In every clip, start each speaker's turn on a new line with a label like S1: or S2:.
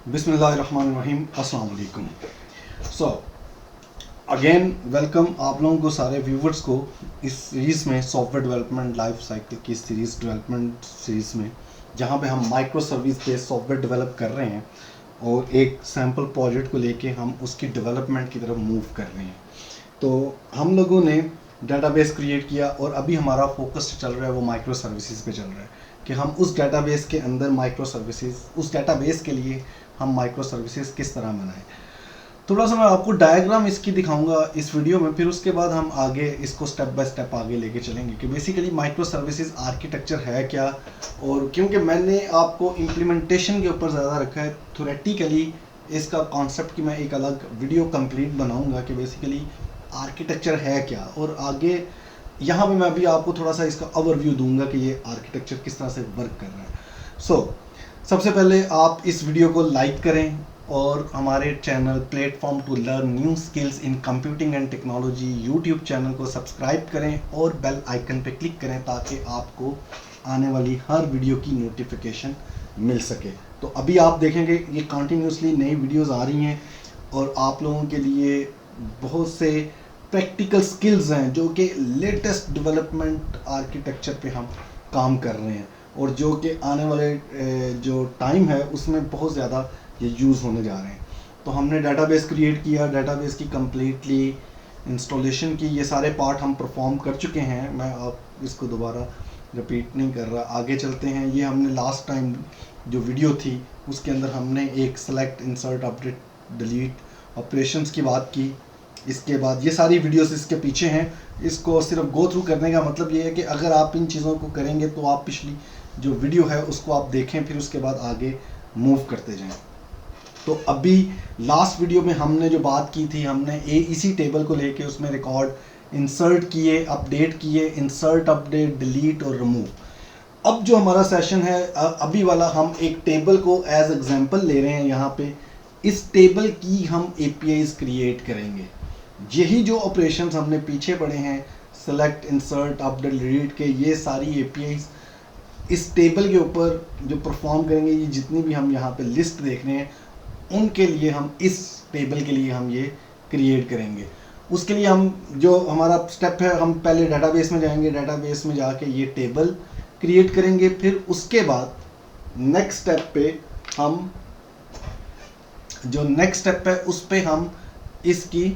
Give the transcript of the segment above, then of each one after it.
S1: बिस्मिल्लाहिर्रहमानिर्रहीम, अस्सलाम वालेकुम। सो अगेन वेलकम आप लोगों को, सारे व्यूवर्स को इस सीरीज़ में सॉफ्टवेयर डेवलपमेंट लाइफ साइकिल की डेवलपमेंट सीरीज़ में, जहाँ पे हम माइक्रो सर्विस पे सॉफ्टवेयर डेवलप कर रहे हैं और एक सैम्पल प्रोजेक्ट को लेके हम उसकी डेवलपमेंट की तरफ मूव कर रहे हैं। तो हम लोगों ने डेटाबेस क्रिएट किया और अभी हमारा फोकस चल रहा है वो माइक्रो सर्विसेज पे चल रहा है कि हम उस डेटाबेस के अंदर माइक्रो सर्विसेज, उस डेटाबेस के लिए हम माइक्रो सर्विसेज किस तरह बनाएं। थोड़ा सा मैं आपको डायग्राम इसकी दिखाऊंगा इस वीडियो में, फिर उसके बाद हम आगे इसको स्टेप बाय स्टेप आगे लेके चलेंगे कि बेसिकली माइक्रो सर्विसेज आर्किटेक्चर है क्या। और क्योंकि मैंने आपको इम्प्लीमेंटेशन के ऊपर ज़्यादा रखा है, थोरेटिकली इसका कॉन्सेप्ट की मैं एक अलग वीडियो कंप्लीट बनाऊंगा कि बेसिकली आर्किटेक्चर है क्या, और आगे यहाँ पे मैं अभी आपको थोड़ा सा इसका ओवरव्यू दूंगा कि ये आर्किटेक्चर किस तरह से वर्क कर रहा है। सबसे पहले आप इस वीडियो को लाइक करें और हमारे channel platform to learn new skills in computing and technology YouTube channel को सब्सक्राइब करें और बेल आइकन पे क्लिक करें ताकि आपको आने वाली हर वीडियो की नोटिफिकेशन मिल सके। तो अभी आप देखेंगे ये कंटिन्यूसली नई वीडियोस आ रही हैं और आप लोगों के लिए बहुत से प्रैक्टिकल स्किल्स हैं जो कि लेटेस्ट डेवलपमेंट आर्किटेक्चर पे हम काम कर रहे हैं और जो कि आने वाले जो टाइम है उसमें बहुत ज़्यादा ये यूज़ होने जा रहे हैं। तो हमने डेटाबेस क्रिएट किया, डेटाबेस की कम्प्लीटली इंस्टॉलेशन की, ये सारे पार्ट हम परफॉर्म कर चुके हैं। मैं आप इसको दोबारा रिपीट नहीं कर रहा, आगे चलते हैं। ये हमने लास्ट टाइम जो वीडियो थी उसके अंदर हमने एक select, insert, update, delete operations की बात की। इसके बाद ये सारी वीडियोस इसके पीछे हैं, इसको सिर्फ गो थ्रू करने का मतलब ये है कि अगर आप इन चीज़ों को करेंगे तो आप पिछली जो वीडियो है उसको आप देखें, फिर उसके बाद आगे मूव करते जाएं। तो अभी लास्ट वीडियो में हमने जो बात की थी, हमने इसी टेबल को लेके उसमें रिकॉर्ड इंसर्ट किए, अपडेट किए, इंसर्ट, अपडेट, डिलीट और रिमूव। अब जो हमारा सेशन है अभी वाला, हम एक टेबल को एज एग्जांपल ले रहे हैं यहाँ पे। इस टेबल की हम एपीआईज क्रिएट करेंगे। यही जो ऑपरेशंस हमने पीछे पढ़े हैं, सेलेक्ट, इंसर्ट, अपडेट, डिलीट के, ये सारी एपीआईज इस टेबल के ऊपर जो परफॉर्म करेंगे, ये जितनी भी हम यहाँ पे लिस्ट देख रहे हैं उनके लिए हम इस टेबल के लिए हम ये क्रिएट करेंगे। उसके लिए हम जो हमारा स्टेप है, हम पहले डेटाबेस में जाएंगे, डेटाबेस में जाके ये टेबल क्रिएट करेंगे। फिर उसके बाद नेक्स्ट स्टेप पे हम जो नेक्स्ट स्टेप है उस पे हम इसकी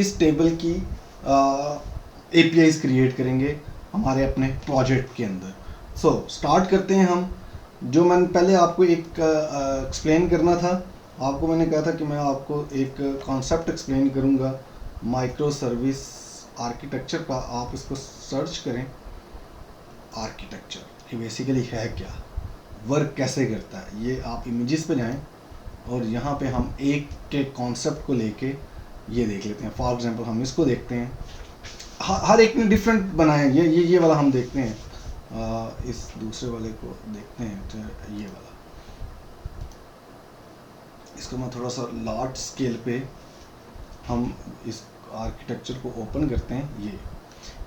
S1: इस टेबल की एपीआईज क्रिएट करेंगे हमारे अपने प्रोजेक्ट के अंदर। स्टार्ट करते हैं हम। जो मैंने पहले आपको एक एक्सप्लेन करना था, आपको मैंने कहा था कि मैं आपको एक कॉन्सेप्ट एक्सप्लेन करूंगा माइक्रो सर्विस आर्किटेक्चर का। आप इसको सर्च करें, आर्किटेक्चर ये बेसिकली है क्या, वर्क कैसे करता है। ये आप इमेजेस पे जाएं और यहाँ पे हम एक के कॉन्सेप्ट को लेके ये देख लेते हैं। फॉर एग्जांपल हम इसको देखते हैं, हर एक ने डिफरेंट बनाए। ये वाला हम देखते हैं, इस दूसरे वाले को देखते हैं, तो ये वाला, इसको मैं थोड़ा सा लार्ज स्केल पे हम इस आर्किटेक्चर को ओपन करते हैं। ये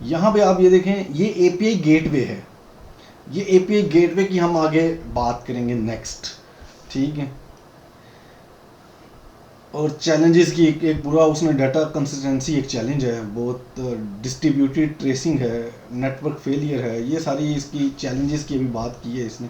S1: यहाँ पे आप ये देखें, ये एपीआई गेटवे है। ये एपीआई गेटवे की हम आगे बात करेंगे नेक्स्ट, ठीक है। और चैलेंजेस की एक पूरा उसमें डाटा कंसिस्टेंसी एक चैलेंज है, बहुत डिस्ट्रीब्यूटेड ट्रेसिंग है, नेटवर्क फेलियर है, ये सारी इसकी चैलेंजेस की अभी बात की है इसने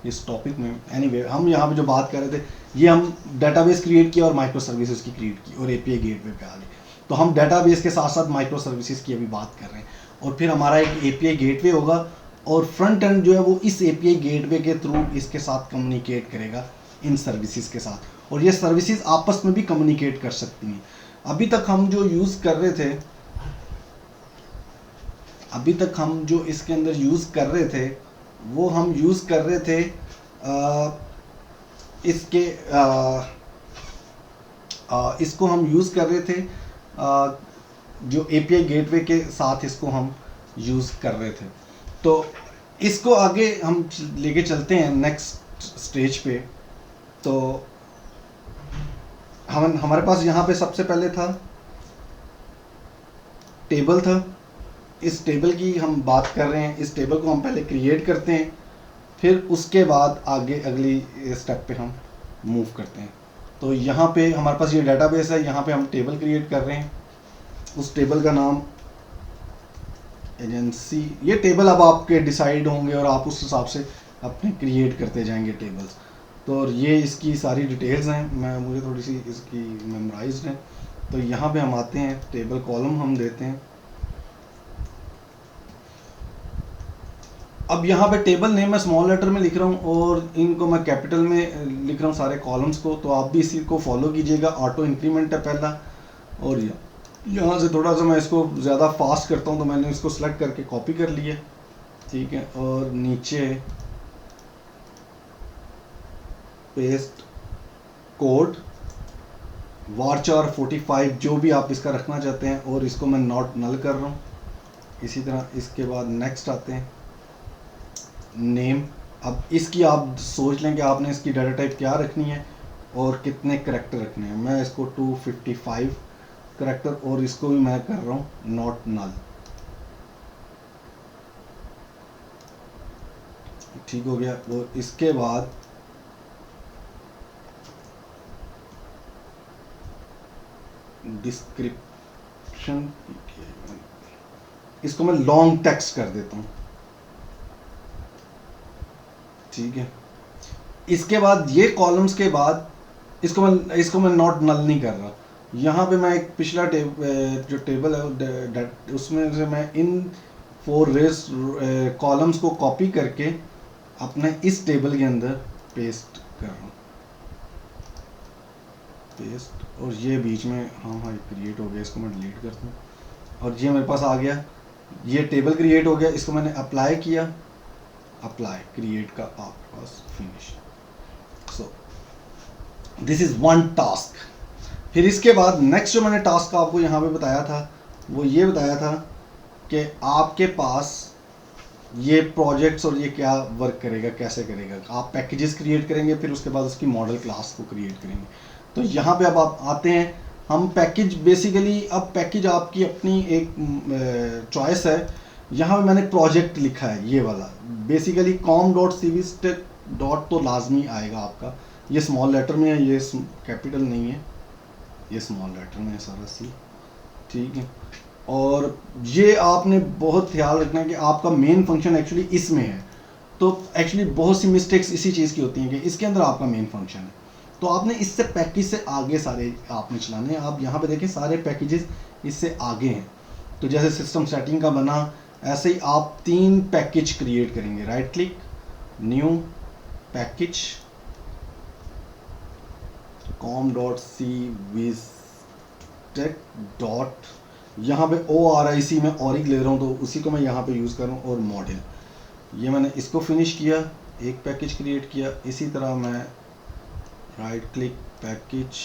S1: इस टॉपिक में। एनीवे हम यहाँ पे जो बात कर रहे थे, ये हम डेटाबेस क्रिएट किया और माइक्रो सर्विसेज की क्रिएट की और एपीआई गेटवे पे आ गए। तो हम डेटाबेस के साथ साथ माइक्रो सर्विसेज की अभी बात कर रहे हैं और फिर हमारा एक एपीआई गेटवे होगा और फ्रंट एंड जो है वो इस एपीआई गेटवे के थ्रू इसके साथ कम्युनिकेट करेगा इन सर्विसेज के साथ, और ये सर्विसेज आपस में भी कम्युनिकेट कर सकती हैं। अभी तक हम जो यूज़ कर रहे थे, अभी तक हम जो इसके अंदर यूज़ कर रहे थे वो हम यूज़ कर रहे थे इसको हम यूज़ कर रहे थे जो एपीआई गेटवे के साथ इसको हम यूज़ कर रहे थे। तो इसको आगे हम लेके चलते हैं नेक्स्ट स्टेज पे। तो हमारे पास यहाँ पे सबसे पहले था टेबल था। इस टेबल की हम बात कर रहे हैं, इस टेबल को हम पहले क्रिएट करते हैं, फिर उसके बाद आगे अगली स्टेप पे हम मूव करते हैं। तो यहाँ पे हमारे पास ये डेटाबेस है, यहाँ पे हम टेबल क्रिएट कर रहे हैं, उस टेबल का नाम एजेंसी, ये टेबल अब आपके डिसाइड होंगे और आप उस हिसाब से अपने क्रिएट करते जाएंगे टेबल्स। तो और ये इसकी सारी डिटेल्स हैं, मुझे थोड़ी सी इसकी मेमोराइज्ड है। तो यहाँ पे हम आते हैं, टेबल कॉलम हम देते हैं। अब यहाँ पे टेबल नेम मैं स्मॉल लेटर में लिख रहा हूँ और इनको मैं कैपिटल में लिख रहा हूँ सारे कॉलम्स को। तो आप भी इसी को फॉलो कीजिएगा, ऑटो इंक्रीमेंट है पहला। और यहाँ से थोड़ा सा मैं इसको ज़्यादा फास्ट करता हूँ, तो मैंने इसको सेलेक्ट करके कॉपी कर लिया, ठीक है। और नीचे पेस्ट कोड varchar 45 जो भी आप इसका रखना चाहते हैं, और इसको मैं नॉट नल कर रहा हूँ। इसी तरह इसके बाद नेक्स्ट आते हैं, नेम। अब इसकी आप सोच लें कि आपने इसकी डाटा टाइप क्या रखनी है और कितने करैक्टर रखने हैं। मैं इसको 255 करैक्टर, और इसको भी मैं कर रहा हूँ नॉट नल, ठीक हो गया। और इसके बाद डिस्क्रिप्शन, इसको मैं लॉन्ग टेक्स्ट कर देता हूँ, ठीक है। इसके बाद ये कॉलम्स के बाद इसको मैं नॉट नल नहीं कर रहा। यहाँ पे मैं एक पिछला जो टेबल है उसमें से मैं इन 4 रेस कॉलम्स को कॉपी करके अपने इस टेबल के अंदर पेस्ट कर रहा हूँ, पेस्ट। और ये बीच में हाँ क्रिएट हो गया, इसको मैं डिलीट करता हूँ। और ये मेरे पास आ गया, ये टेबल क्रिएट हो गया। इसको मैंने अप्लाई किया, अप्लाई क्रिएट का आपके पास finish. So this is one task. फिर इसके बाद नेक्स्ट जो मैंने टास्क आपको यहाँ पे बताया था, वो ये बताया था कि आपके पास ये प्रोजेक्ट्स और ये क्या वर्क करेगा, कैसे करेगा। आप पैकेजेस क्रिएट करेंगे, फिर उसके बाद उसकी मॉडल क्लास को क्रिएट करेंगे। तो यहाँ पे अब आप आते हैं, हम पैकेज बेसिकली, अब पैकेज आपकी अपनी एक चॉइस है। यहाँ पे मैंने प्रोजेक्ट लिखा है ये वाला, बेसिकली com.cvstack डॉट तो लाजमी आएगा आपका। ये स्मॉल लेटर में है, ये कैपिटल नहीं है, ये स्मॉल लेटर में है सारा सी, ठीक है। और ये आपने बहुत ख्याल रखना है कि आपका मेन फंक्शन एक्चुअली इसमें है। तो एक्चुअली बहुत सी मिस्टेक्स इसी चीज़ की होती हैं कि इसके अंदर आपका मेन फंक्शन है, तो आपने इससे पैकेज से आगे सारे आपने चलाने हैं। आप यहाँ पे देखें सारे पैकेजेस इससे आगे हैं। तो जैसे सिस्टम सेटिंग का बना, ऐसे ही आप 3 पैकेज क्रिएट करेंगे। Right click, new package, com.cvstack dot, यहाँ पे ORIC में ऑरिक ले रहा हूँ, तो उसी को मैं यहाँ पे यूज़ कर रहा हूँ। और मॉडल, ये मैंने इसको फिनिश किया, एक पैकेज क्रिएट किया। इसी तरह मैं राइट क्लिक पैकेज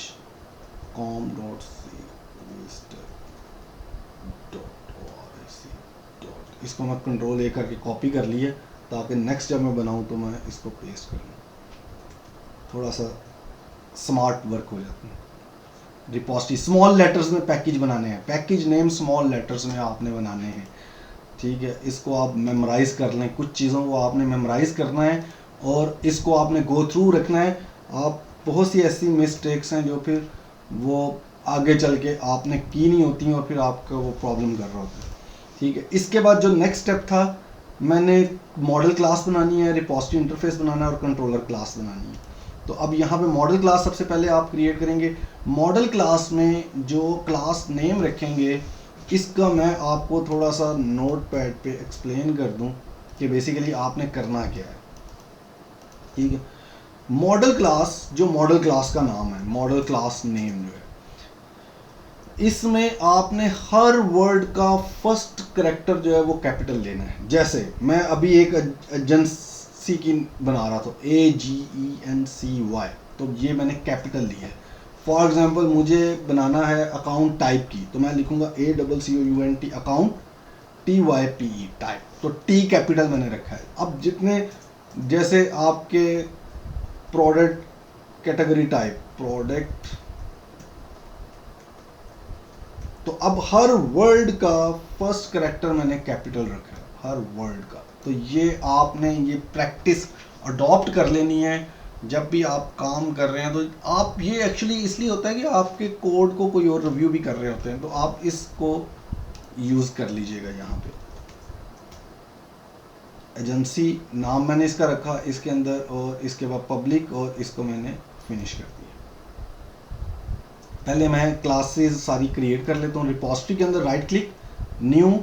S1: com.cvstack.oric. इसको मैं कंट्रोल A करके कॉपी कर लिया, ताकि नेक्स्ट जब मैं बनाऊँ तो मैं इसको पेस्ट कर लूँ, थोड़ा सा स्मार्ट वर्क हो जाता है। रिपोजिटरी स्मॉल लेटर्स में पैकेज बनाने हैं, पैकेज नेम स्मॉल लेटर्स में आपने बनाने हैं, ठीक है। इसको आप मेमोराइज कर लें, कुछ चीज़ों को आपने मेमोराइज करना है और इसको आपने गो थ्रू रखना है। आप बहुत सी ऐसी मिस्टेक्स हैं जो फिर वो आगे चल के आपने की नहीं होती हैं और फिर आपका वो प्रॉब्लम कर रहा होता है, ठीक है। इसके बाद जो नेक्स्ट स्टेप था, मैंने मॉडल क्लास बनानी है, रिपोजिटरी इंटरफेस बनाना है और कंट्रोलर क्लास बनानी है। तो अब यहाँ पे मॉडल क्लास सबसे पहले आप क्रिएट करेंगे। मॉडल क्लास में जो क्लास नेम रखेंगे, इसका मैं आपको थोड़ा सा नोट पैड पे एक्सप्लेन कर दूं कि बेसिकली आपने करना क्या है, ठीक है। मॉडल क्लास, जो मॉडल क्लास का नाम है, मॉडल क्लास नेम जो है, इसमें आपने हर वर्ड का फर्स्ट करैक्टर जो है वो कैपिटल लेना है। जैसे मैं अभी एक एजेंसी की बना रहा था, AGENCY, तो ये मैंने कैपिटल लिया है। फॉर एग्जांपल मुझे बनाना है अकाउंट टाइप की, तो मैं लिखूंगा ACCOUNT अकाउंट TYPE टाइप, तो T कैपिटल मैंने रखा है। अब जितने, जैसे आपके प्रोडक्ट कैटेगरी टाइप प्रोडक्ट, तो अब हर वर्ड का फर्स्ट कैरेक्टर मैंने कैपिटल रखा है, हर वर्ड का। तो ये आपने ये प्रैक्टिस अडॉप्ट कर लेनी है जब भी आप काम कर रहे हैं तो आप, ये एक्चुअली इसलिए होता है कि आपके कोड को कोई और रिव्यू भी कर रहे होते हैं, तो आप इसको यूज़ कर लीजिएगा। यहाँ पे एजेंसी नाम मैंने इसका रखा इसके अंदर, और इसके बाद पब्लिक, और इसको मैंने फिनिश कर दिया। पहले मैं क्लासेस सारी क्रिएट कर लेता हूँ। रिपोजिटरी के अंदर right click, new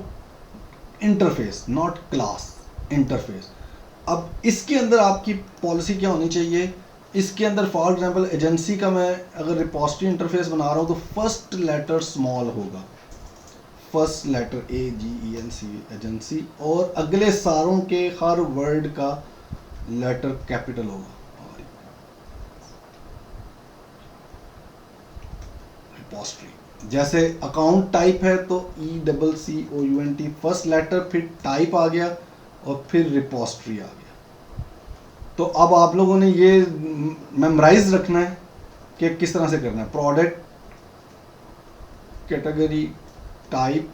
S1: interface, not class, interface. अब इसके अंदर आपकी पॉलिसी क्या होनी चाहिए, इसके अंदर फॉर एग्जांपल एजेंसी का मैं अगर रिपोजिटरी इंटरफेस बना रहा हूँ तो फर्स्ट लेटर स्मॉल होगा, फर्स्ट लेटर AGENC एजेंसी, और अगले सारों के हर वर्ड का लेटर कैपिटल होगा। रिपोजिटरी जैसे अकाउंट टाइप है तो ECCOUNT फर्स्ट लेटर, फिर टाइप आ गया और फिर रिपोजिटरी आ गया। तो अब आप लोगों ने ये मेमोराइज रखना है कि किस तरह से करना है। प्रोडक्ट, कैटेगरी, टाइप,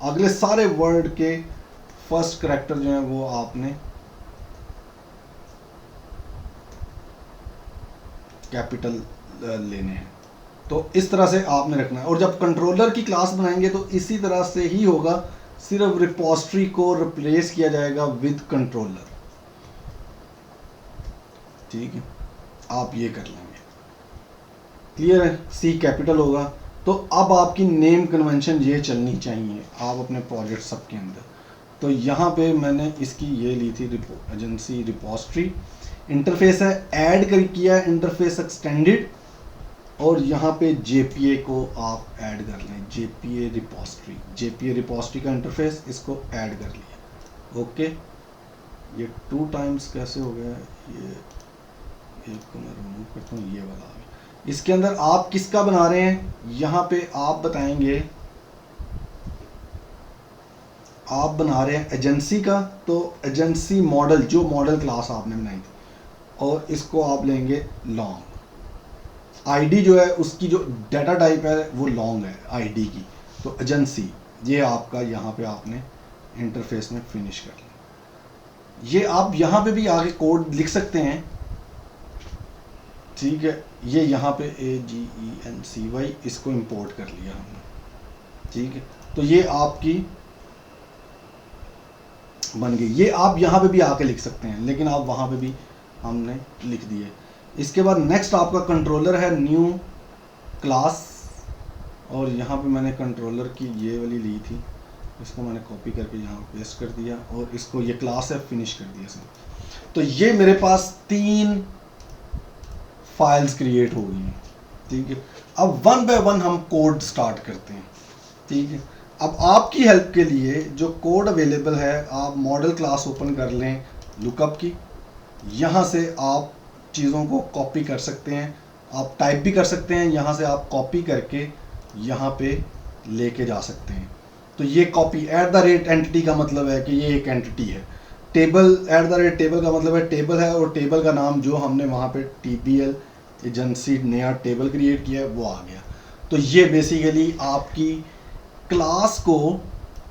S1: अगले सारे वर्ड के फर्स्ट करैक्टर जो है वो आपने कैपिटल लेने हैं। तो इस तरह से आपने रखना है। और जब कंट्रोलर की क्लास बनाएंगे तो इसी तरह से ही होगा, सिर्फ रिपोजिटरी को रिप्लेस किया जाएगा विद कंट्रोलर। ठीक है, आप ये कर लेंगे। क्लियर है? C कैपिटल होगा। तो अब आपकी नेम कन्वेंशन ये चलनी चाहिए आप अपने प्रोजेक्ट सब के अंदर। तो यहाँ पे मैंने इसकी ये ली थी एजेंसी रिपोजिटरी। इंटरफेस है, ऐड कर किया इंटरफेस एक्सटेंडेड, और यहाँ पे JPA को आप ऐड कर लें, JPA रिपोजिटरी का इंटरफेस, इसको ऐड कर लिया। ओके, ये 2 टाइम्स कैसे हो गया, ये एक को मैं रिमूव करता हूँ, ये वाला आ गया। इसके अंदर आप किसका बना रहे हैं, यहाँ पे आप बताएंगे आप बना रहे हैं एजेंसी का, तो एजेंसी मॉडल, जो मॉडल क्लास आपने बनाई थी, और इसको आप लेंगे लॉन्ग। आईडी जो है उसकी जो डाटा टाइप है वो लॉन्ग है आईडी की, तो एजेंसी ये आपका यहाँ पे आपने इंटरफेस में फिनिश कर लिया। ये आप यहाँ पे भी आगे कोड लिख सकते हैं। ठीक है, ये यहाँ पे AGENCY इसको इंपोर्ट कर लिया हमने। ठीक है, तो ये आपकी बन गई। ये आप यहाँ पे भी आके लिख सकते हैं, लेकिन आप वहाँ पे भी हमने लिख दिए। इसके बाद नेक्स्ट आपका कंट्रोलर है, न्यू क्लास, और यहाँ पे मैंने कंट्रोलर की ये वाली ली थी, इसको मैंने कॉपी करके यहाँ पेस्ट कर दिया, और इसको ये क्लास है फिनिश कर दिया इसमें। तो ये मेरे पास 3 फाइल्स क्रिएट हो गई हैं। ठीक है, अब 1 बाय 1 हम कोड स्टार्ट करते हैं। ठीक है, अब आपकी हेल्प के लिए जो कोड अवेलेबल है, आप मॉडल क्लास ओपन कर लें लुकअप की, यहाँ से आप चीज़ों को कॉपी कर सकते हैं, आप टाइप भी कर सकते हैं, यहाँ से आप कॉपी करके यहाँ पे लेके जा सकते हैं। तो ये कॉपी @एंटिटी का मतलब है कि ये एक एंटिटी है। टेबल @टेबल का मतलब है टेबल है, और टेबल का नाम जो हमने वहाँ पे TBL एजेंसी नया टेबल क्रिएट किया है वो आ गया। तो ये बेसिकली आपकी क्लास को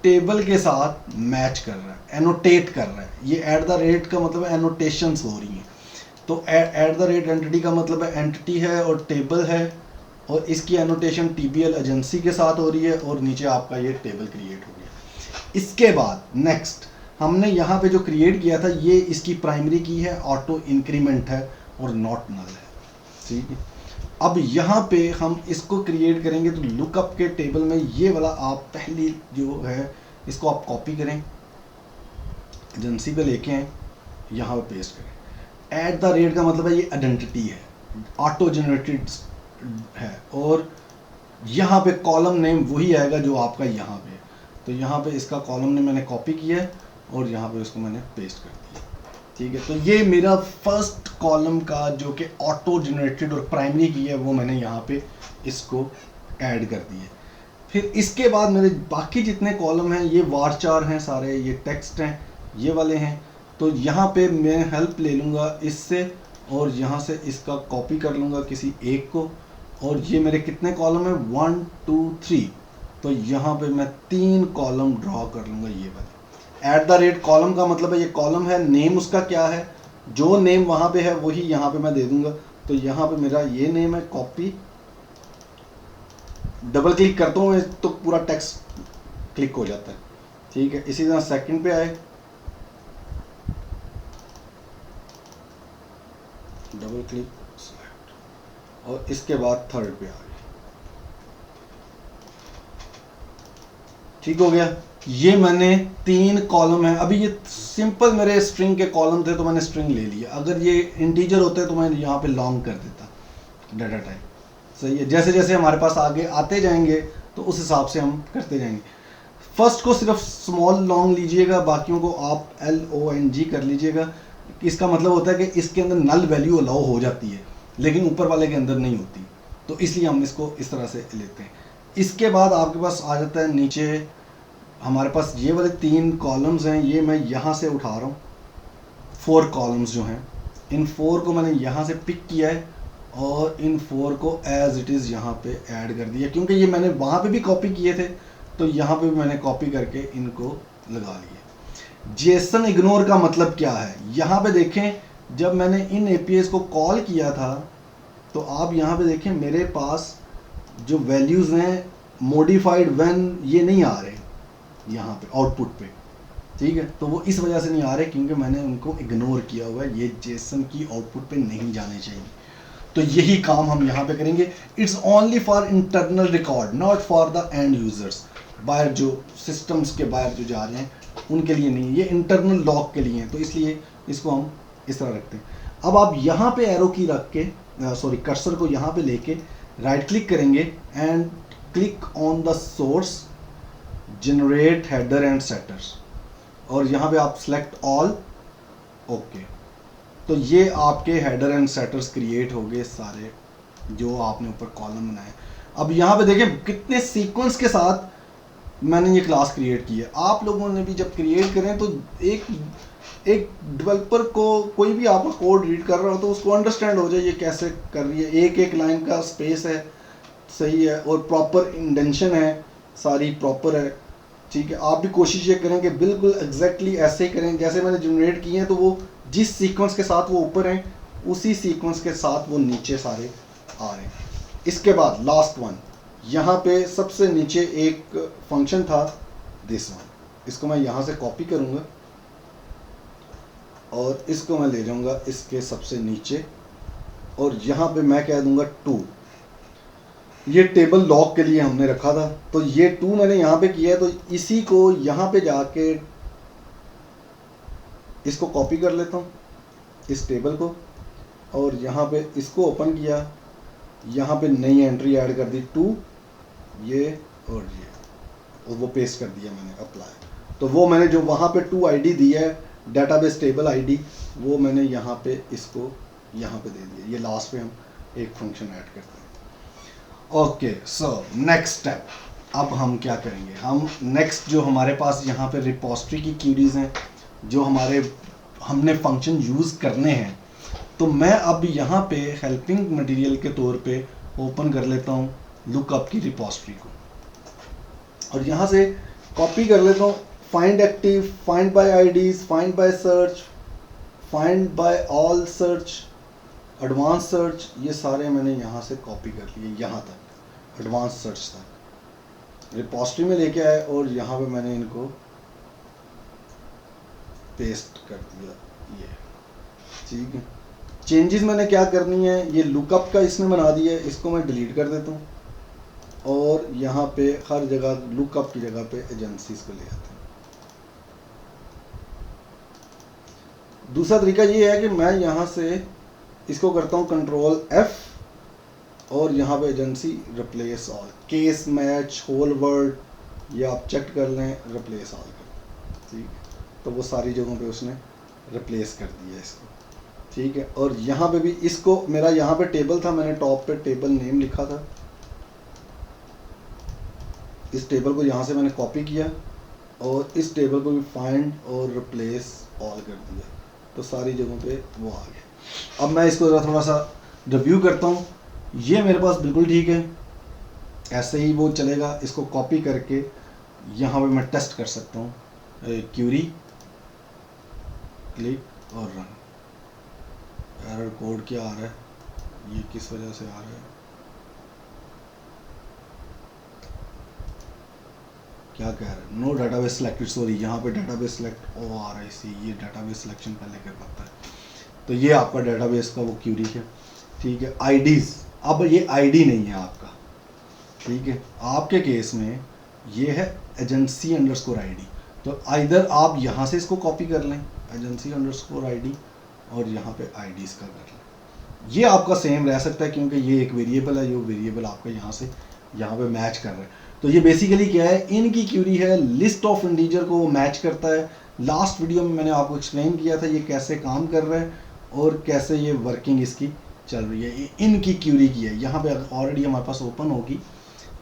S1: टेबल के साथ मैच कर रहा है, एनोटेट कर रहा है। ये @ का मतलब एनोटेशंस हो रही हैं। तो @एंटिटी का मतलब है एंटिटी है और टेबल है, और इसकी एनोटेशन TBL एजेंसी के साथ हो रही है, और नीचे आपका ये टेबल क्रिएट हो गया। इसके बाद नेक्स्ट हमने यहाँ पे जो क्रिएट किया था, ये इसकी प्राइमरी की है, ऑटो इंक्रीमेंट है और नॉट नल है। ठीक है, अब यहाँ पे हम इसको क्रिएट करेंगे, तो लुकअप के टेबल में ये वाला आप पहली जो है इसको आप कॉपी करें, एजेंसी पे लेके आए, यहाँ पे पेस्ट करें। @ का मतलब है ये आइडेंटिटी है, ऑटो जनरेटेड है, और यहाँ पे कॉलम नेम वही आएगा जो आपका यहाँ पे। तो यहाँ पे इसका कॉलम नेम मैंने कॉपी किया है, और यहाँ पे उसको मैंने पेस्ट कर दिया। ठीक है, तो ये मेरा फर्स्ट कॉलम का जो कि ऑटो जनरेटेड और प्राइमरी की है, वो मैंने यहाँ पे इसको ऐड कर दिए। फिर इसके बाद मेरे बाकी जितने कॉलम हैं ये वारचार हैं सारे, ये टेक्स्ट हैं, ये वाले हैं। तो यहाँ पे मैं हेल्प ले लूँगा इससे, और यहाँ से इसका कॉपी कर लूँगा किसी एक को, और ये मेरे कितने कॉलम हैं 1 2 3। तो यहाँ पे मैं 3 कॉलम ड्रॉ कर लूँगा। ये वाले @ कॉलम का मतलब है ये कॉलम है, नेम उसका क्या है, जो नेम वहाँ पे है वही यहाँ पे मैं दे दूंगा। तो यहाँ पे मेरा ये नेम है, कॉपी, डबल क्लिक करता हूँ तो पूरा टेक्स्ट क्लिक हो जाता है। ठीक है, इसी तरह सेकंड पे आए, डबल क्लिक सेलेक्ट, और इसके बाद थर्ड पे आ गए। ठीक हो गया। ये मैंने 3 कॉलम है। अभी ये सिंपल मेरे स्ट्रिंग के कॉलम थे तो मैंने स्ट्रिंग ले लिया। अगर ये इंटीजर होते तो मैं यहाँ पे लॉन्ग कर देता डाटा टाइप। सही है, जैसे जैसे हमारे पास आगे आते जाएंगे तो उस हिसाब से हम करते जाएंगे। फर्स्ट को सिर्फ स्मॉल लॉन्ग लीजिएगा, बाकियों को आप LONG कर लीजिएगा। इसका मतलब होता है कि इसके अंदर नल वैल्यू अलाउ हो जाती है लेकिन ऊपर वाले के अंदर नहीं होती, तो इसलिए हम इसको इस तरह से लेते हैं। इसके बाद आपके पास आ जाता है नीचे, हमारे पास ये वाले 3 कॉलम्स हैं, ये मैं यहाँ से उठा रहा हूँ। 4 कॉलम्स जो हैं, इन 4 को मैंने यहाँ से पिक किया है और इन 4 को एज इट इज़ यहाँ पे ऐड कर दिया, क्योंकि ये मैंने वहाँ पे भी कॉपी किए थे तो यहाँ पे भी मैंने कॉपी करके इनको लगा लिया। जेसन इग्नोर का मतलब क्या है, यहाँ पे देखें, जब मैंने इन APIs को कॉल किया था तो आप यहाँ पे देखें मेरे पास जो वैल्यूज़ हैं मॉडिफाइड व्हेन ये नहीं आ रहे यहाँ पे आउटपुट पे। ठीक है, तो वो इस वजह से नहीं आ रहे क्योंकि मैंने उनको इग्नोर किया हुआ है, ये जेसन की आउटपुट पे नहीं जाने चाहिए। तो यही काम हम यहाँ पे करेंगे। It's only for internal record, not for the end users. बाहर जो सिस्टम्स के बाहर जो जा रहे हैं उनके लिए नहीं, ये इंटरनल लॉग के लिए हैं, तो इसलिए इसको हम इस तरह रखते हैं। अब आप यहाँ पे एरो की रख के कर्सर को यहाँ पे लेके राइट क्लिक करेंगे and click on the source, generate header and setters, और यहाँ पे आप सिलेक्ट ऑल, ओके। तो ये आपके हेडर एंड सेटर्स क्रिएट हो गए सारे जो आपने ऊपर कॉलम बनाए। अब यहाँ पे देखें कितने सीक्वेंस के साथ मैंने ये क्लास क्रिएट की है। आप लोगों ने भी जब क्रिएट करें तो एक डेवलपर को, कोई भी आपका कोड रीड कर रहा हो तो उसको अंडरस्टैंड हो जाए ये कैसे कर रही है। एक एक लाइन का स्पेस है, सही है, और प्रॉपर इंडेंशन है, सारी प्रॉपर है। ठीक है, आप भी कोशिश ये करें कि बिल्कुल एग्जैक्टली ऐसे ही करें जैसे मैंने जनरेट किए हैं, तो वो जिस सीक्वेंस के साथ वो ऊपर हैं उसी सीक्वेंस के साथ वो नीचे सारे आ रहे हैं। इसके बाद लास्ट वन, यहाँ पे सबसे नीचे एक फंक्शन था दिस वन, इसको मैं यहाँ से कॉपी करूँगा और इसको मैं ले जाऊँगा इसके सबसे नीचे, और यहाँ पे मैं कह दूँगा 2। ये टेबल लॉग के लिए हमने रखा था, तो ये 2 मैंने यहाँ पे किया है, तो इसी को यहाँ पे जाके इसको कॉपी कर लेता हूँ इस टेबल को, और यहाँ पे इसको ओपन किया, यहाँ पे नई एंट्री ऐड कर दी 2, ये और ये, और वो पेस्ट कर दिया मैंने अप्लाई। तो वो मैंने जो वहाँ पे 2 ID दिया है, डेटाबेस टेबल ID, वो मैंने यहाँ पे इसको यहाँ पे दे दिया। ये लास्ट पे हम एक फंक्शन ऐड करते हैं। ओके, सो नेक्स्ट स्टेप, अब हम क्या करेंगे, हम नेक्स्ट जो हमारे पास यहाँ पे रिपोजिटरी की क्यूरीज हैं जो हमने फंक्शन यूज़ करने हैं, तो मैं अब यहाँ पे हेल्पिंग मटेरियल के तौर पे ओपन कर लेता हूँ लुकअप की रिपोजिटरी को, और यहाँ से कॉपी कर लेता हूँ find active, find by IDs, find by search, find by all search, advance search, ये सारे मैंने यहाँ से कॉपी कर लिए यहाँ तक, एडवांस सर्च तक रिपोजिटरी में लेके आए और यहाँ पे मैंने इनको पेस्ट कर दिया ये। ठीक है, चेंजेस मैंने क्या करनी है, ये लुकअप का इसने बना दिया है, इसको मैं डिलीट कर देता हूँ और यहाँ पे हर जगह लुकअप की जगह पे एजेंसीज को ले आते हैं। दूसरा तरीका ये है कि मैं यहाँ से इसको करता हूँ कंट्रोल F और यहाँ पे agency replace all, case match whole word, ये आप चेक कर लें, रिप्लेस ऑल कर, ठीक है, तो वो सारी जगहों पे उसने रिप्लेस कर दिया इसको। ठीक है, और यहाँ पे भी इसको, मेरा यहाँ पे टेबल था, मैंने टॉप पे टेबल नेम लिखा था, इस टेबल को यहाँ से मैंने कॉपी किया और इस टेबल को भी फाइंड और रिप्लेस ऑल कर दिया, तो सारी जगहों पे वो आ गया। अब मैं इसको थोड़ा सा रिव्यू करता हूँ, ये मेरे पास बिल्कुल ठीक है, ऐसे ही वो चलेगा। इसको कॉपी करके यहाँ पे मैं टेस्ट कर सकता हूँ, क्यूरी, क्लिक और रन, एरर कोड क्या आ रहा है, ये किस वजह से आ रहा है, क्या कह रहे हैं, नो डाटाबेस सिलेक्टेड, सॉरी यहाँ पे डाटाबेस सिलेक्ट ओ आ रहा है, इसी ये डाटाबेस सिलेक्शन पहले कर पाता है। तो ये आपका डाटाबेस का वो क्यूरी है, ठीक है। आईडीज, अब ये आईडी नहीं है आपका, ठीक है। आपके केस में ये है एजेंसी अंडरस्कोर आईडी, तो आइदर आप यहाँ से इसको कॉपी कर लें एजेंसी अंडरस्कोर आईडी और यहाँ पे आईडीज का कर लें, ये आपका सेम रह सकता है क्योंकि ये एक वेरिएबल है, जो वेरिएबल आपका यहाँ से यहाँ पे मैच कर रहा है। तो ये बेसिकली क्या है, इनकी क्यूरी है, लिस्ट ऑफ इंटीजर को वो मैच करता है। लास्ट वीडियो में मैंने आपको एक्सप्लेन किया था ये कैसे काम कर रहा है और कैसे ये वर्किंग इसकी चल रही है, ये इनकी क्यूरी की है। यहाँ पे ऑलरेडी हमारे पास ओपन होगी,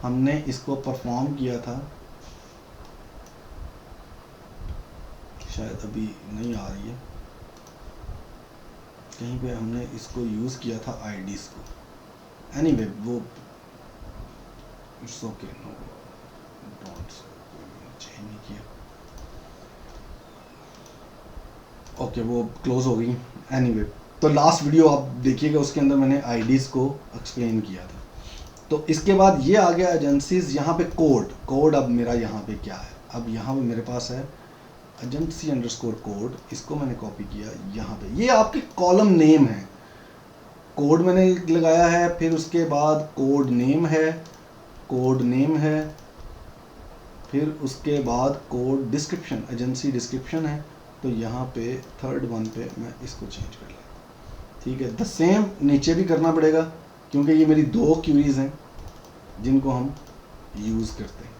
S1: हमने इसको परफॉर्म किया था, शायद अभी नहीं आ रही है, कहीं पे हमने इसको यूज़ किया था आईडीज को। एनीवे वो it's okay, no don't change नहीं किया, ओके वो क्लोज हो गई। एनीवे तो लास्ट वीडियो आप देखिएगा, उसके अंदर मैंने आईडीज को एक्सप्लेन किया था। तो इसके बाद ये आ गया एजेंसीज, यहाँ पे कोड अब मेरा यहाँ पे क्या है, अब यहाँ पे मेरे पास है एजेंसी अंडरस्कोर कोड, इसको मैंने कॉपी किया यहाँ पे, ये आपके कॉलम नेम है, कोड मैंने लगाया है, फिर उसके बाद कोड नेम है, फिर उसके बाद कोड डिस्क्रिप्शन, एजेंसी डिस्क्रिप्शन है। तो यहाँ पे थर्ड वन पे मैं इसको चेंज कर लेता, ठीक है। द सेम नीचे भी करना पड़ेगा क्योंकि ये मेरी दो क्यूरीज हैं जिनको हम यूज़ करते हैं।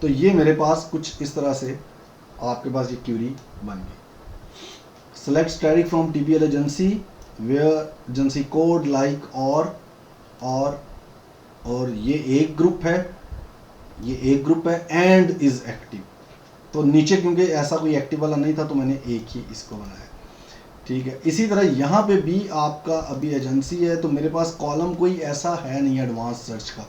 S1: तो ये मेरे पास कुछ इस तरह से आपके पास ये क्यूरी बन गई। Select static from TPL agency where agency code like और ये एक ग्रुप है, एंड इज एक्टिव। तो नीचे क्योंकि ऐसा कोई एक्टिव वाला नहीं था तो मैंने एक ही इसको बनाया, ठीक है। इसी तरह यहाँ पे भी आपका अभी एजेंसी है, तो मेरे पास कॉलम कोई ऐसा है नहीं एडवांस सर्च का,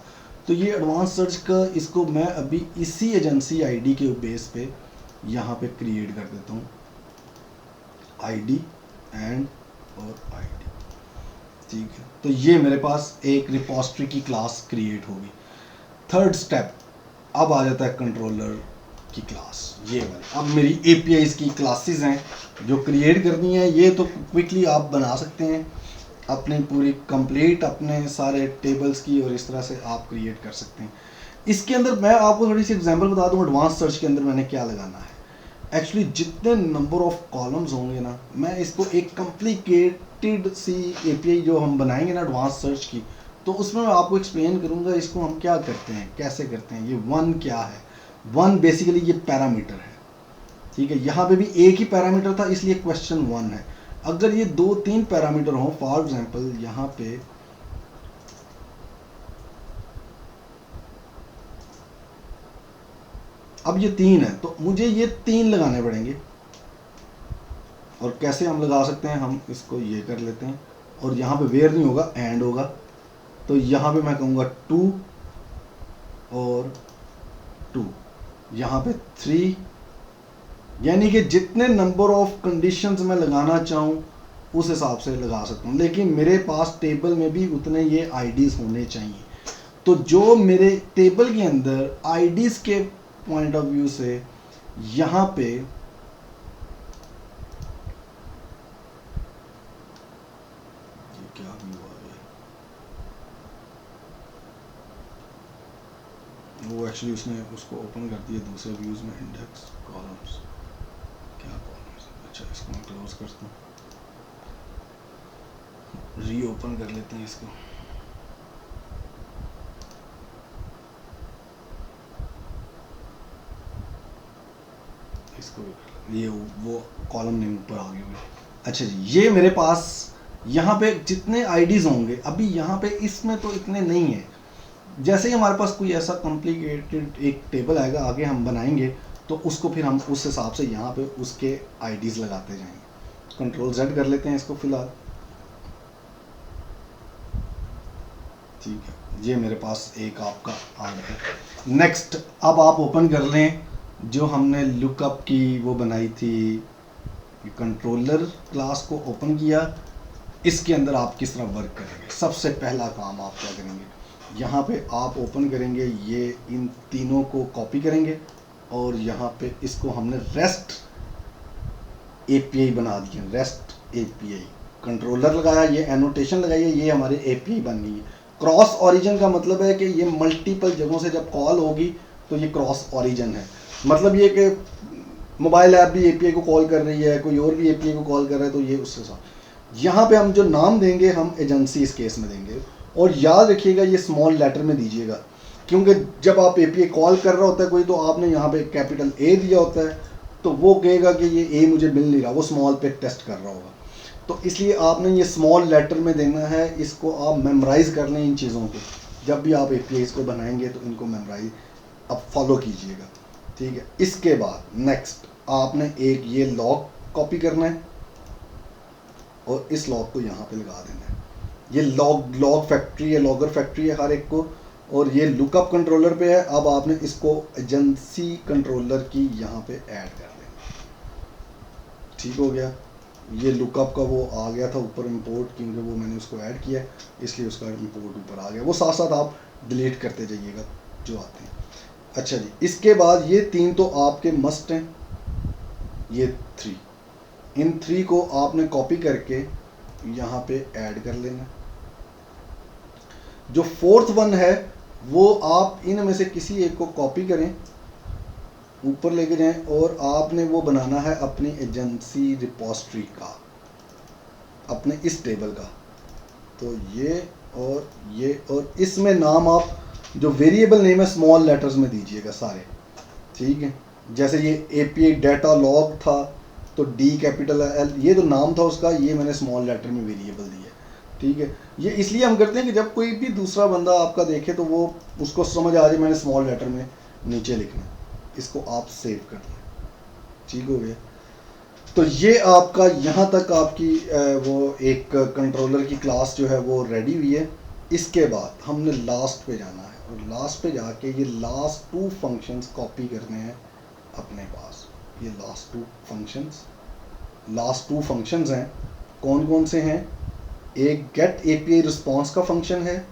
S1: तो ये एडवांस सर्च का इसको मैं अभी इसी एजेंसी आईडी के बेस पे यहाँ पे क्रिएट कर देता हूँ, आईडी एंड और आईडी, ठीक है। तो ये मेरे पास एक रिपोजिटरी की क्लास क्रिएट होगी। थर्ड स्टेप अब आ जाता है कंट्रोलर की क्लास, ये वाली। अब मेरी एपीआईज की क्लासेस हैं जो क्रिएट करनी है, ये तो क्विकली आप बना सकते हैं अपनी पूरी कंप्लीट अपने सारे टेबल्स की, और इस तरह से आप क्रिएट कर सकते हैं। इसके अंदर मैं आपको थोड़ी सी एग्जांपल बता दूं, एडवांस सर्च के अंदर मैंने क्या लगाना है। एक्चुअली जितने नंबर ऑफ कॉलम्स होंगे ना, मैं इसको एक कॉम्प्लिकेटेड सी एपीआई जो हम बनाएंगे ना एडवांस सर्च की, तो उसमें मैं आपको एक्सप्लेन करूंगा इसको हम क्या करते हैं, कैसे करते हैं। ये वन क्या है, वन बेसिकली ये पैरामीटर है, ठीक है। यहाँ पे भी एक ही पैरामीटर था इसलिए क्वेश्चन वन है। अगर ये 2-3 पैरामीटर हो, फॉर एग्जांपल यहाँ पे अब ये 3 है तो मुझे ये 3 लगाने पड़ेंगे, और कैसे हम लगा सकते हैं, हम इसको ये कर लेते हैं, और यहाँ पे वेयर नहीं होगा एंड होगा, तो यहाँ पे मैं कहूँगा 2 और 2, यहाँ पे 3, यानी कि जितने नंबर ऑफ कंडीशंस मैं लगाना चाहूँ उस हिसाब से लगा सकता हूँ, लेकिन मेरे पास टेबल में भी उतने ये आईडीज होने चाहिए। तो जो मेरे टेबल के अंदर आईडीज के पॉइंट ऑफ व्यू से यहाँ पे क्या व्यू आ गया, वो एक्चुअली उसने उसको ओपन कर दिया दूसरे व्यूज में, इंडेक्स कॉलम्स, क्या कॉलम्स, अच्छा इसको मैं क्लोज करता हूँ, रीओपन कर लेते हैं इसको। इसको ये वो कॉलम नेम ऊपर आ गया। अच्छा जी, ये मेरे पास यहाँ पे जितने आईडीज होंगे, अभी यहाँ पे इसमें तो इतने नहीं है, जैसे ही हमारे पास कोई ऐसा कॉम्प्लिकेटेड एक टेबल आएगा आगे हम बनाएंगे तो उसको फिर हम उस हिसाब से यहाँ पे उसके आईडीज लगाते जाएंगे। कंट्रोल Z कर लेते हैं इसको फिलहाल, ठीक है। ये मेरे पास एक आपका आ गया है। नेक्स्ट अब आप ओपन कर लें जो हमने लुकअप की वो बनाई थी, कंट्रोलर क्लास को ओपन किया, इसके अंदर आप किस तरह वर्क करेंगे। सबसे पहला काम आप क्या करेंगे, यहाँ पे आप ओपन करेंगे, ये इन तीनों को कॉपी करेंगे और यहाँ पे इसको हमने रेस्ट एपीआई बना दिया। रेस्ट एपीआई कंट्रोलर लगाया, ये एनोटेशन लगाई है, ये हमारे एपीआई बन गई है। क्रॉस ओरिजिन का मतलब है कि ये मल्टीपल जगहों से जब कॉल होगी तो ये क्रॉस ओरिजिन है। मतलब ये कि मोबाइल ऐप भी एपीआई को कॉल कर रही है, कोई और भी एपीआई को कॉल कर रहा है, तो ये उसके साथ। यहाँ पे हम जो नाम देंगे हम एजेंसी इस केस में देंगे, और याद रखिएगा ये स्मॉल लेटर में दीजिएगा, क्योंकि जब आप एपीआई कॉल कर रहा होता है कोई, तो आपने यहाँ पे कैपिटल ए दिया होता है, तो वो कहेगा कि ये ए मुझे मिल नहीं रहा, वो स्मॉल पे टेस्ट कर रहा होगा। तो इसलिए आपने ये स्मॉल लेटर में देना है। इसको आप मेमोराइज कर लें इन चीज़ों को, जब भी आप एपीआई को बनाएंगे तो इनको मेमोराइज अब फॉलो कीजिएगा, ठीक है। इसके बाद नेक्स्ट आपने एक ये लॉग कॉपी करना है और इस लॉग को यहाँ पे लगा देना है। ये लॉग फैक्ट्री है, लॉगर फैक्ट्री है हर एक को, और ये लुकअप कंट्रोलर पे है। अब आपने इसको एजेंसी कंट्रोलर की यहाँ पे ऐड कर देना, ठीक हो गया। ये लुकअप का वो आ गया था ऊपर इंपोर्ट, क्योंकि वो मैंने उसको ऐड किया है इसलिए उसका इंपोर्ट ऊपर आ गया। वो साथ साथ आप डिलीट करते जाइएगा जो आते हैं। अच्छा जी, इसके बाद ये 3 तो आपके मस्ट हैं, ये 3, इन 3 को आपने कॉपी करके यहाँ पे ऐड कर लेना। जो 4th वन है वो आप इनमें से किसी एक को कॉपी करें, ऊपर लेके जाएं, और आपने वो बनाना है अपनी एजेंसी रिपोजिटरी का, अपने इस टेबल का। तो ये और इसमें नाम आप जो वेरिएबल नेम है स्मॉल लेटर्स में दीजिएगा सारे, ठीक है। जैसे ये एपीआई डाटा लॉग था तो डी कैपिटल एल, ये तो नाम था उसका, ये मैंने स्मॉल लेटर में वेरिएबल दिया, ठीक है। ये इसलिए हम करते हैं कि जब कोई भी दूसरा बंदा आपका देखे तो वो उसको समझ आ जाए मैंने स्मॉल लेटर में नीचे लिखना। इसको आप सेव कर लें, ठीक हो गया। तो ये आपका यहाँ तक आपकी वो एक कंट्रोलर की क्लास जो है वो रेडी हुई है। इसके बाद हमने लास्ट पे जाना है, और लास्ट पे जाके ये लास्ट 2 फंक्शंस कॉपी करने हैं अपने पास। ये लास्ट 2 फंक्शंस हैं, कौन कौन से हैं? एक गेट एपीआई रिस्पॉन्स का फंक्शन है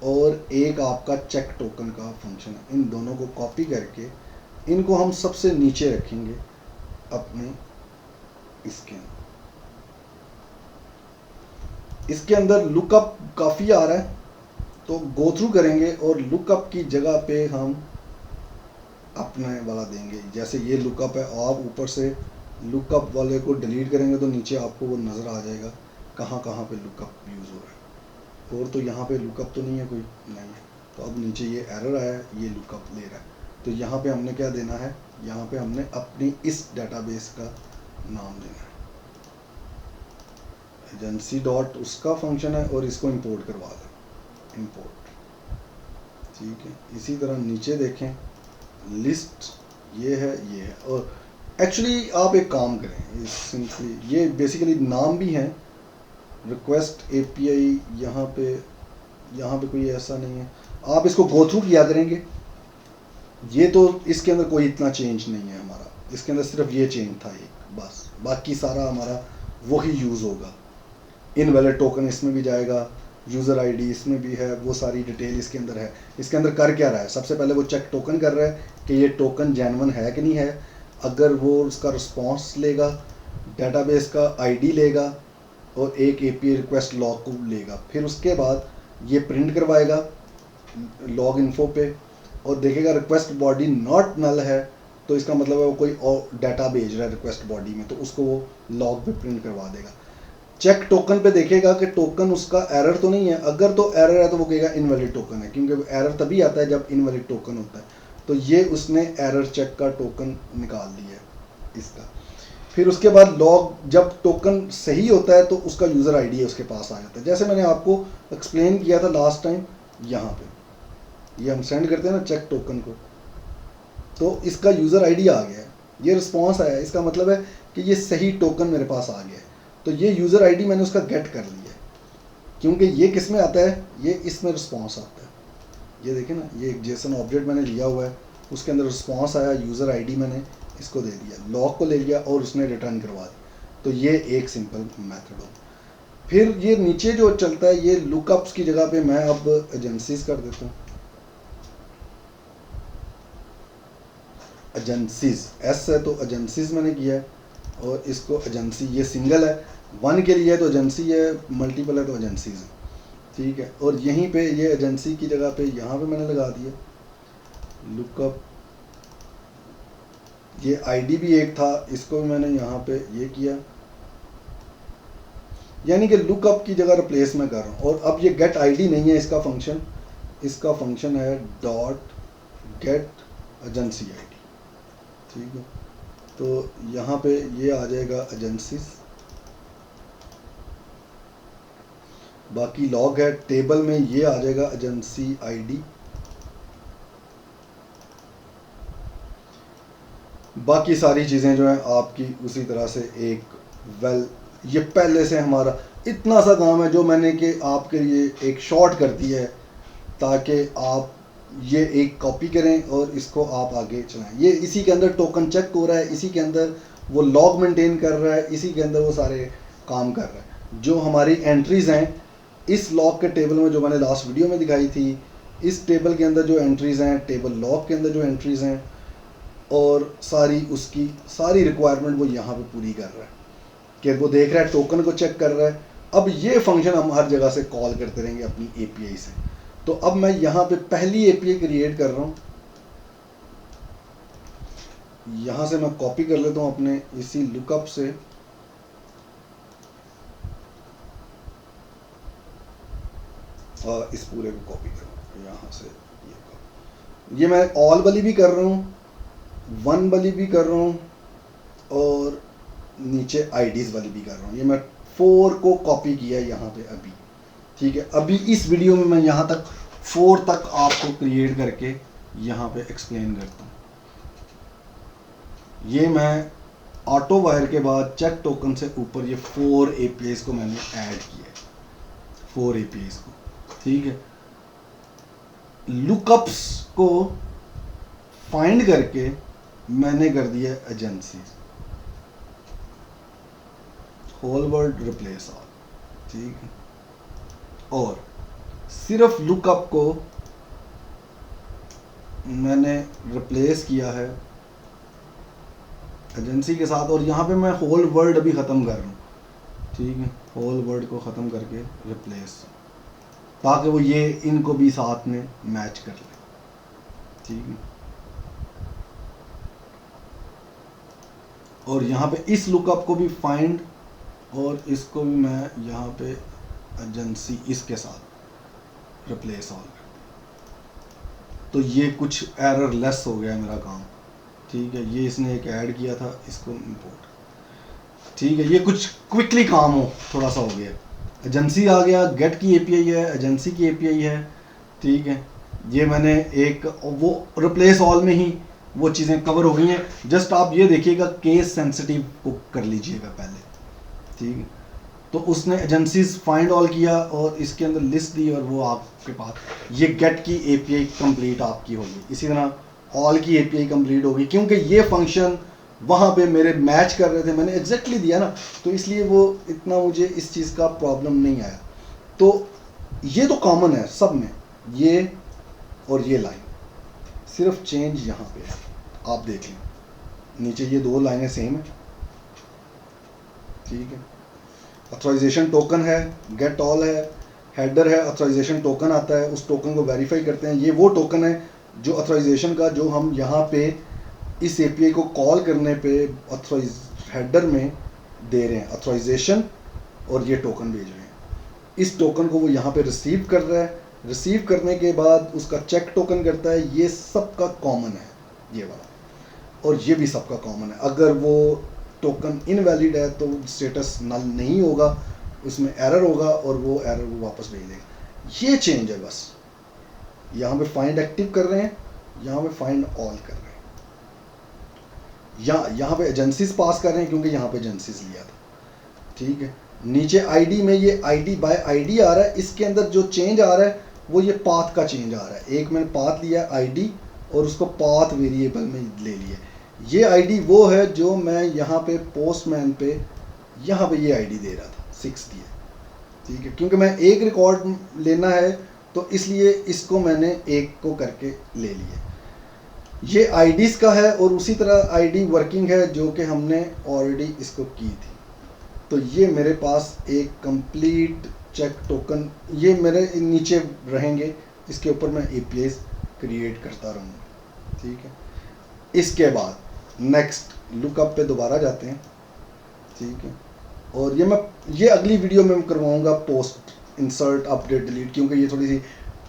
S1: और एक आपका चेक टोकन का फंक्शन है। इन दोनों को कॉपी करके इनको हम सबसे नीचे रखेंगे अपने इसके अंदर लुकअप काफ़ी आ रहा है तो गो थ्रू करेंगे, और लुकअप की जगह पे हम अपने वाला देंगे। जैसे ये लुकअप है, आप ऊपर से लुकअप वाले को डिलीट करेंगे तो नीचे आपको वो नज़र आ जाएगा कहाँ कहाँ पे लुकअप यूज़ हो रहा है। और तो यहाँ पे लुकअप तो नहीं है, कोई नहीं है, तो अब नीचे ये एरर आया है, ये लुकअप ले रहा है। तो यहाँ पे हमने क्या देना है, यहाँ पे हमने अपनी इस डेटाबेस का नाम देना है, एजेंसी डॉट उसका फंक्शन है, और इसको इंपोर्ट करवा दें, इंपोर्ट, ठीक है। इसी तरह नीचे देखें लिस्ट, ये है, ये है। और एक्चुअली आप एक काम करें, सिंपली ये बेसिकली नाम भी हैं, रिक्वेस्ट एपीआई, यहाँ पे कोई ऐसा नहीं है, आप इसको गो थ्रू किया करेंगे। ये तो इसके अंदर कोई इतना चेंज नहीं है हमारा, इसके अंदर सिर्फ ये चेंज था एक, बस बाकी सारा हमारा वही यूज़ होगा। इनवैलिड टोकन इसमें भी जाएगा, यूज़र आईडी इसमें भी है, वो सारी डिटेल इसके अंदर है। इसके अंदर कर क्या रहा है, सबसे पहले वो चेक टोकन कर रहा है कि ये टोकन जेन्युइन है कि नहीं है। अगर वो उसका रिस्पॉन्स लेगा, डेटाबेस का आईडी लेगा और एक एपीआई रिक्वेस्ट लॉग को लेगा, फिर उसके बाद ये प्रिंट करवाएगा लॉग इन्फो पे और देखेगा रिक्वेस्ट बॉडी नॉट नल है, तो इसका मतलब है वो कोई और डाटा भेज रहा है रिक्वेस्ट बॉडी में, तो उसको वो लॉग पे प्रिंट करवा देगा। चेक टोकन पे देखेगा कि टोकन उसका एरर तो नहीं है, अगर तो एरर है तो वो कहेगा इनवैलिड टोकन है, क्योंकि एरर तभी आता है जब इनवैलिड टोकन होता है। तो ये उसने एरर चेक का टोकन निकाल दिया है इसका। फिर उसके बाद लॉग, जब टोकन सही होता है तो उसका यूज़र आईडी है उसके पास आ जाता है, जैसे मैंने आपको एक्सप्लेन किया था लास्ट टाइम। यहाँ पे ये हम सेंड करते हैं ना चेक टोकन को, तो इसका यूज़र आईडी आ गया है, ये रिस्पॉन्स आया है, इसका मतलब है कि ये सही टोकन मेरे पास आ गया है। तो ये यूज़र आईडी मैंने उसका गेट कर लिया है, क्योंकि ये किस में आता है, ये इसमें रिस्पॉन्स आता है। ये देखें ना, ये एक जेसन ऑब्जेक्ट मैंने लिया हुआ है, उसके अंदर रिस्पॉन्स आया, यूज़र आईडी मैंने इसको दे दिया, लॉग को ले लिया और उसने रिटर्न करवा दी। तो ये एक सिंपल मेथड हो। फिर ये नीचे जो चलता है ये लुकअप्स की जगह पे मैं अब एजेंसीज कर देता हूँ। एजेंसीज एस है तो एजेंसीज मैंने किया है, और इसको एजेंसी, ये सिंगल है, 1 के लिए है तो एजेंसी है, मल्टीपल है तो एजेंसीज है, ठीक है। और यहीं पे ये एजेंसी की जगह पे यहाँ पे मैंने लगा दिया लुकअप। ये आईडी भी एक था, इसको भी मैंने यहाँ पे ये किया, यानी कि लुकअप की जगह रिप्लेस मैं कर रहा हूँ। और अब ये गेट आईडी नहीं है इसका फंक्शन, इसका फंक्शन है डॉट गेट एजेंसी आईडी, ठीक है। तो यहाँ पे ये आ जाएगा एजेंसीज, बाकी लॉग है, टेबल में ये आ जाएगा एजेंसी आईडी, बाकी सारी चीज़ें जो हैं आपकी उसी तरह से एक ये पहले से हमारा इतना सा काम है जो मैंने कि आपके लिए एक शॉर्ट कर दिया है ताकि आप ये एक कॉपी करें और इसको आप आगे चलाएं। ये इसी के अंदर टोकन चेक हो रहा है, इसी के अंदर वो लॉग मेंटेन कर रहा है, इसी के अंदर वो सारे काम कर रहा है। जो हमारी एंट्रीज़ हैं इस लॉग के टेबल में, जो मैंने लास्ट वीडियो में दिखाई थी, इस टेबल के अंदर जो एंट्रीज़ हैं, टेबल लॉग के अंदर जो एंट्रीज़ हैं, और सारी उसकी सारी रिक्वायरमेंट वो यहाँ पे पूरी कर रहा है कि वो देख रहा है, टोकन को चेक कर रहा है। अब ये फंक्शन हम हर जगह से कॉल करते रहेंगे अपनी एपीआई से। तो अब मैं यहाँ पे पहली एपीआई क्रिएट कर रहा हूँ, यहाँ से मैं कॉपी कर लेता हूँ अपने इसी लुकअप से, और इस पूरे को कॉपी करूँ यहाँ से, ये मैं ऑल वाली भी कर रहा हूँ, 1 वाली भी कर रहा हूँ, और नीचे आईडीज वाली भी कर रहा हूँ। ये मैं 4 को कॉपी किया यहाँ पे अभी, ठीक है। अभी इस वीडियो में मैं यहाँ तक 4 तक आपको क्रिएट करके यहाँ पे एक्सप्लेन करता हूँ। ये मैं ऑटो वायर के बाद चेक टोकन से ऊपर ये 4 एपीआईज को मैंने ऐड किया, 4 एपीआईज को, ठीक है। लुकअप्स को फाइंड करके मैंने कर दिया agencies, whole word replace all, ठीक है। और सिर्फ लुकअप को मैंने रिप्लेस किया है एजेंसी के साथ, और यहाँ पे मैं होल वर्ड अभी ख़त्म कर रहा हूँ, ठीक है। होल वर्ड को ख़त्म करके रिप्लेस, ताकि वो ये इनको भी साथ में मैच कर ले, ठीक है। और यहाँ पे इस लुकअप को भी फाइंड, और इसको भी मैं यहाँ पे एजेंसी इसके साथ रिप्लेस ऑल कर दिया। तो ये कुछ एरर लेस हो गया मेरा काम, ठीक है। ये इसने एक ऐड किया था, इसको इंपोर्ट, ठीक है। ये कुछ क्विकली काम हो थोड़ा सा हो गया। एजेंसी आ गया, गेट की एपीआई है, एजेंसी की एपीआई है, ठीक है। ये मैंने एक वो रिप्लेस ऑल में ही वो चीज़ें कवर हो गई हैं। जस्ट आप ये देखिएगा केस सेंसिटिव को कर लीजिएगा पहले, ठीक है। तो उसने एजेंसीज फाइंड ऑल किया और इसके अंदर लिस्ट दी, और वो आपके पास ये गेट की एपीआई कंप्लीट आपकी होगी। इसी तरह ऑल की एपीआई कंप्लीट होगी, क्योंकि ये फंक्शन वहाँ पे मेरे मैच कर रहे थे, मैंने एग्जैक्टली दिया ना, तो इसलिए वो इतना मुझे इस चीज़ का प्रॉब्लम नहीं आया। तो ये तो कॉमन है सब में, ये और ये लाइन, सिर्फ चेंज यहाँ पे है, आप देख लें नीचे ये 2 लाइनें सेम है, ठीक है। ऑथराइजेशन टोकन है, गेट ऑल है, हेडर है, ऑथराइजेशन टोकन आता है, उस टोकन को वेरीफाई करते हैं। ये वो टोकन है जो ऑथराइजेशन का, जो हम यहाँ पे इस एपीआई को कॉल करने पे ऑथराइज हेडर में दे रहे हैं ऑथराइजेशन, और ये टोकन भेज रहे हैं। इस टोकन को वो यहाँ पे रिसीव कर रहा है, रिसीव करने के बाद उसका चेक टोकन करता है। ये सबका कॉमन है ये वाला, और ये भी सबका कॉमन है। अगर वो टोकन इनवैलिड है तो स्टेटस नल नहीं होगा, उसमें एरर होगा, और वो एरर वो वापस भेज देगा। ये चेंज है बस, यहाँ पे फाइंड एक्टिव कर रहे हैं, यहाँ पे फाइंड ऑल कर रहे हैं, यहाँ पे एजेंसीज पास कर रहे हैं क्योंकि यहाँ पे एजेंसीज लिया था, ठीक है। नीचे आईडी में ये आईडी बाय आईडी आ रहा है, इसके अंदर जो चेंज आ रहा है वो ये पाथ का चेंज आ रहा है। एक मैंने पाथ लिया आईडी और उसको पाथ वेरिएबल में ले लिया। ये आईडी वो है जो मैं यहाँ पे पोस्टमैन पे यहाँ पे ये आईडी दे रहा था, 6 दिया, ठीक है, क्योंकि मैं एक रिकॉर्ड लेना है तो इसलिए इसको मैंने एक को करके ले लिया। ये आईडीज़ का है और उसी तरह आईडी वर्किंग है जो कि हमने ऑलरेडी इसको की थी। तो ये मेरे पास एक कंप्लीट चेक टोकन ये मेरे नीचे रहेंगे, इसके ऊपर मैं एपीआईज क्रिएट करता रहूँगा। ठीक है, इसके बाद नेक्स्ट लुकअप पे दोबारा जाते हैं। ठीक है, और ये अगली वीडियो में करवाऊँगा पोस्ट इंसर्ट अपडेट डिलीट, क्योंकि ये थोड़ी सी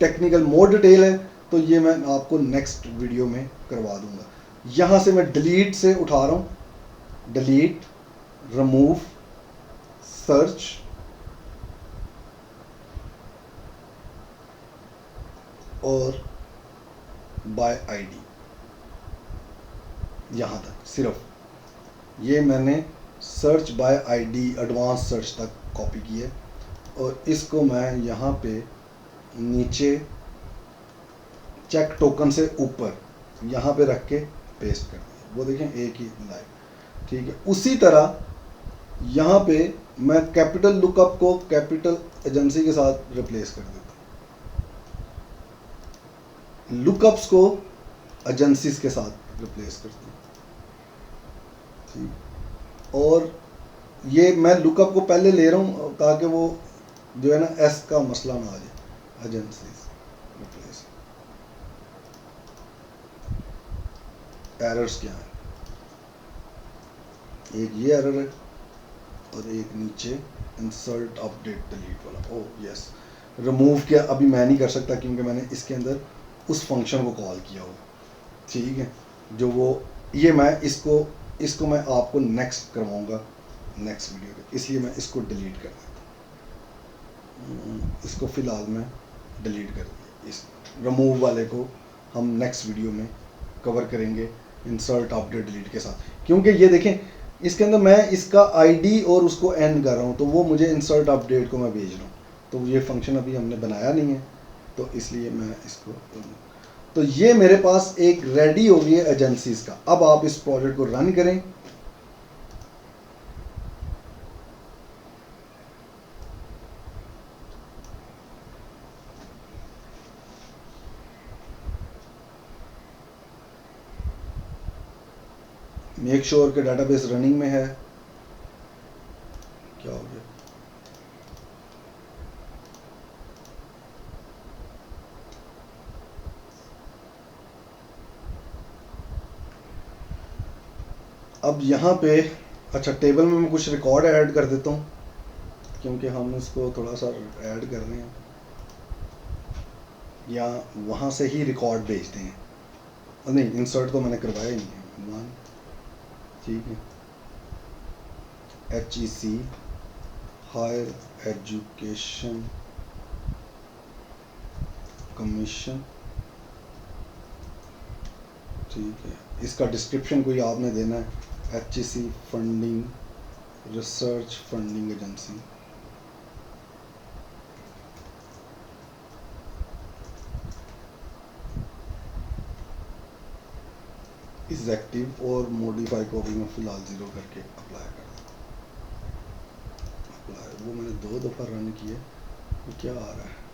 S1: टेक्निकल मोर डिटेल है, तो ये मैं आपको नेक्स्ट वीडियो में करवा दूंगा। यहाँ से मैं डिलीट से उठा रहा हूँ, डिलीट, रिमूव, सर्च, और बाय आईडी, यहाँ तक सिर्फ ये मैंने search by ID advance search तक कॉपी की है, और इसको मैं यहाँ पे नीचे चेक टोकन से ऊपर यहाँ पे रख के पेस्ट कर दिया। वो देखें एक ही लाइन। ठीक है, उसी तरह यहाँ पे मैं कैपिटल लुकअप को कैपिटल एजेंसी के साथ रिप्लेस कर देता हूँ, लुकअप्स को एजेंसीज के साथ रिप्लेस करता हूँ। ठीक, और ये मैं लुकअप को पहले ले रहा हूँ ताकि वो जो है ना एस का मसला ना आ जाए। एजेंसीज रिप्लेस, एरर्स क्या है, एक ये एरर है और एक नीचे इंसर्ट अपडेट डिलीट वाला। ओह यस, रिमूव किया अभी मैं नहीं कर सकता क्योंकि मैंने इसके अंदर उस फंक्शन को कॉल किया हुआ। ठीक है, जो वो ये मैं इसको मैं आपको नेक्स्ट करवाऊंगा नेक्स्ट वीडियो में, इसलिए मैं इसको डिलीट कर देता हूँ। इसको फ़िलहाल मैं डिलीट कर दिया। इस रिमूव वाले को हम नेक्स्ट वीडियो में कवर करेंगे इंसर्ट अपडेट डिलीट के साथ, क्योंकि ये देखें इसके अंदर मैं इसका आईडी और उसको एंड कर रहा हूँ, तो वो मुझे इंसर्ट अपडेट को मैं भेज रहा हूँ, तो ये फंक्शन अभी हमने बनाया नहीं है, तो इसलिए मैं इसको तो ये मेरे पास एक रेडी हो गई है एजेंसीज का। अब आप इस प्रोजेक्ट को रन करें। मेक श्योर के डाटाबेस रनिंग में है। क्या हो गया? अब यहाँ पे अच्छा टेबल में मैं कुछ रिकॉर्ड ऐड कर देता हूँ, क्योंकि हम इसको थोड़ा सा ऐड कर रहे हैं, या वहाँ से ही रिकॉर्ड भेजते हैं। नहीं, इंसर्ट तो मैंने करवाया ही नहीं है। वन, ठीक है, HEC हायर एजुकेशन कमीशन। ठीक है, इसका डिस्क्रिप्शन कोई आपने देना है, HEC funding research funding agency. Is active और मॉडिफाई को भी मैं फिलहाल 0 करके अप्लाई कर अप्लाई। वो मैंने 2 दफ़ा रन किए, क्या आ रहा है?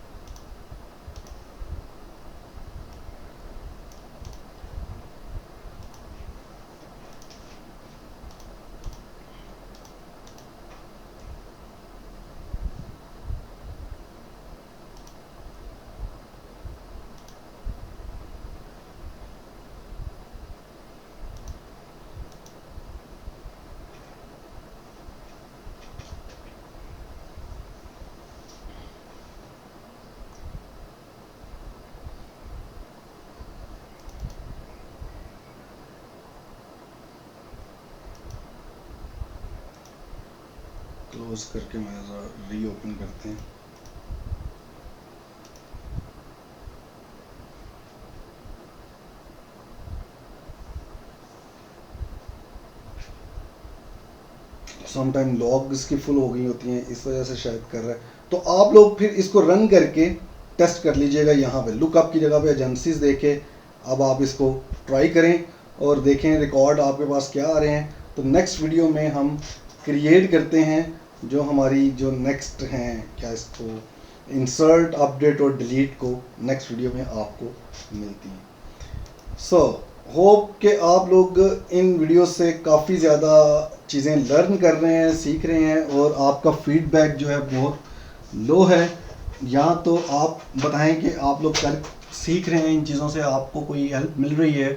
S1: क्लोज करके मैं रीओपन करते हैं। समटाइम लॉग इसकी फुल हो गई होती हैं, इस वजह से शायद कर रहा है। तो आप लोग फिर इसको रन करके टेस्ट कर लीजिएगा। यहाँ पे लुकअप की जगह पे एजेंसीज देके अब आप इसको ट्राई करें और देखें रिकॉर्ड आपके पास क्या आ रहे हैं। तो नेक्स्ट वीडियो में हम क्रिएट करते हैं जो हमारी जो नेक्स्ट हैं, क्या इसको इंसर्ट, अपडेट और डिलीट को नेक्स्ट वीडियो में आपको मिलती हैं। सो होप कि आप लोग इन वीडियो से काफ़ी ज़्यादा चीज़ें लर्न कर रहे हैं, सीख रहे हैं, और आपका फीडबैक जो है बहुत लो है। या तो आप बताएं कि आप लोग कर सीख रहे हैं, इन चीज़ों से आपको कोई हेल्प मिल रही है,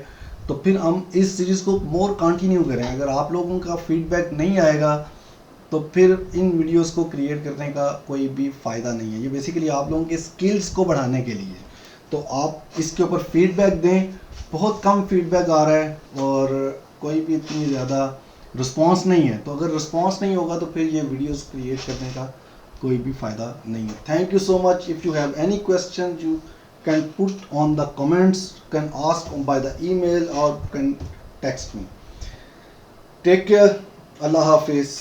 S1: तो फिर हम इस सीरीज़ को मोर कंटिन्यू करें। अगर आप लोगों का फीडबैक नहीं आएगा तो फिर इन वीडियोस को क्रिएट करने का कोई भी फ़ायदा नहीं है। ये बेसिकली आप लोगों के स्किल्स को बढ़ाने के लिए, तो आप इसके ऊपर फीडबैक दें। बहुत कम फीडबैक आ रहा है और कोई भी इतनी ज़्यादा रिस्पांस नहीं है, तो अगर रिस्पांस नहीं होगा तो फिर ये वीडियोस क्रिएट करने का कोई भी फ़ायदा नहीं है। Thank you so much. If you have any question you can put on the comments, can ask by the email और can text me. Take care, अल्लाह हाफिज़।